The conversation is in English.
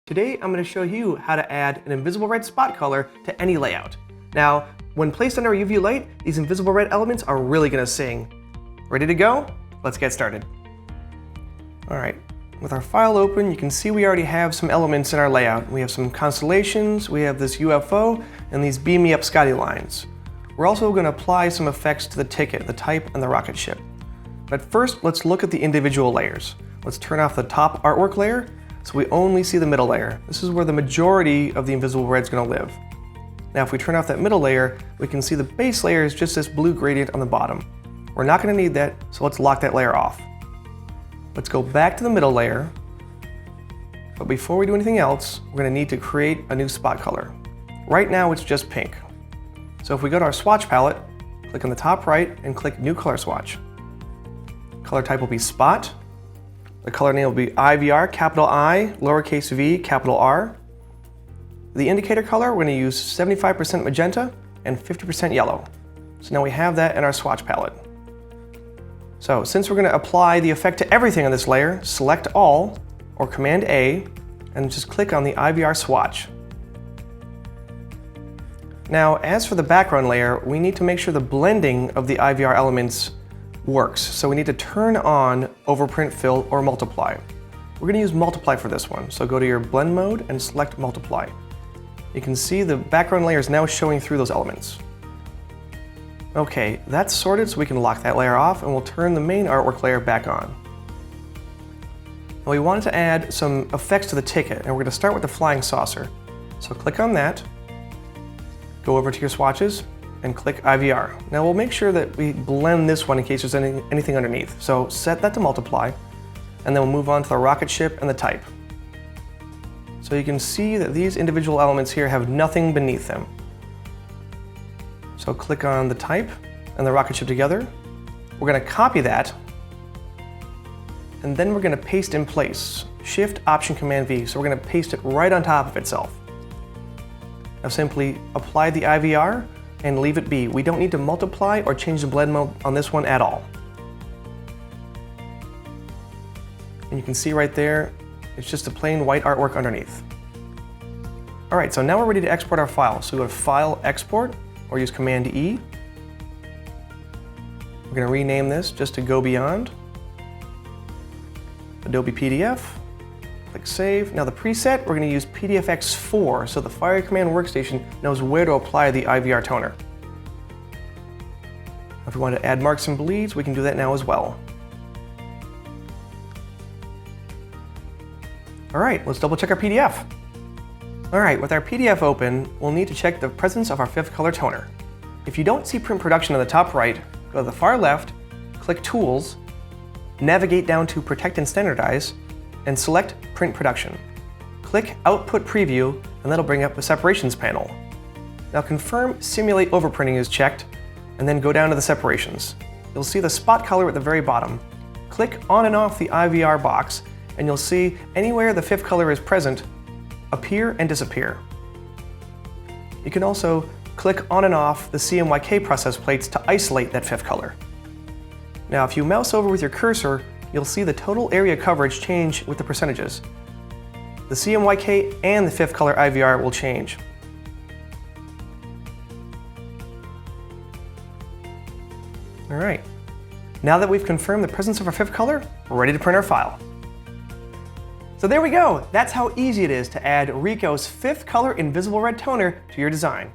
Today I'm going to show you how to add an invisible red spot color to any layout. Now, when placed under UV light, these invisible red elements are really going to sing. Ready to go? Let's get started. Alright, with our file open, you can see we already have some elements in our layout. We have some constellations, we have this UFO, and these beam me up Scotty lines. We're also going to apply some effects to the ticket, the type, and the rocket ship. But first, let's look at the individual layers. Let's turn off the top artwork layer, so we only see the middle layer. This is where the majority of the invisible red is going to live. Now if we turn off that middle layer, we can see the base layer is just this blue gradient on the bottom. We're not going to need that, so let's lock that layer off. Let's go back to the middle layer, but before we do anything else, we're going to need to create a new spot color. Right now it's just pink. So if we go to our swatch palette, click on the top right and click New Color Swatch. Color type will be Spot. The color name will be IVR, capital I, lowercase v, capital R. The indicator color, we're going to use 75% magenta and 50% yellow. So now we have that in our swatch palette. So since we're going to apply the effect to everything on this layer, select All or Command A and just click on the IVR swatch. Now as for the background layer, we need to make sure the blending of the IVR elements works. So we need to turn on overprint, fill, or multiply. We're going to use multiply for this one. So go to your blend mode and select multiply. You can see the background layer is now showing through those elements. Okay, that's sorted, so we can lock that layer off and we'll turn the main artwork layer back on. Now we wanted to add some effects to the ticket, and we're going to start with the flying saucer. So click on that, go over to your swatches, and click IVR. Now we'll make sure that we blend this one in case there's anything underneath. So set that to multiply, and then we'll move on to the rocket ship and the type. So you can see that these individual elements here have nothing beneath them. So click on the type and the rocket ship together. We're going to copy that, and then we're going to paste in place. Shift, Option, Command V. So we're going to paste it right on top of itself. Now simply apply the IVR and leave it be. We don't need to multiply or change the blend mode on this one at all. And you can see right there, it's just a plain white artwork underneath. All right, so now we're ready to export our file. So go to File, Export, or use Command E. We're going to rename this just to Go Beyond. Adobe PDF. Click Save. Now the preset, we're going to use PDFX4, so the Fire Command workstation knows where to apply the IVR toner. If we want to add marks and bleeds, we can do that now as well. Alright, let's double check our PDF. Alright, with our PDF open, we'll need to check the presence of our fifth color toner. If you don't see print production on the top right, go to the far left, click Tools, navigate down to Protect and Standardize, and select Print Production. Click Output Preview, and that'll bring up the separations panel. Now confirm Simulate Overprinting is checked, and then go down to the separations. You'll see the spot color at the very bottom. Click on and off the IVR box, and you'll see anywhere the fifth color is present, appear and disappear. You can also click on and off the CMYK process plates to isolate that fifth color. Now if you mouse over with your cursor, you'll see the total area coverage change with the percentages. The CMYK and the fifth color IVR will change. All right, now that we've confirmed the presence of our fifth color, we're ready to print our file. So there we go, that's how easy it is to add Ricoh's fifth color invisible red toner to your design.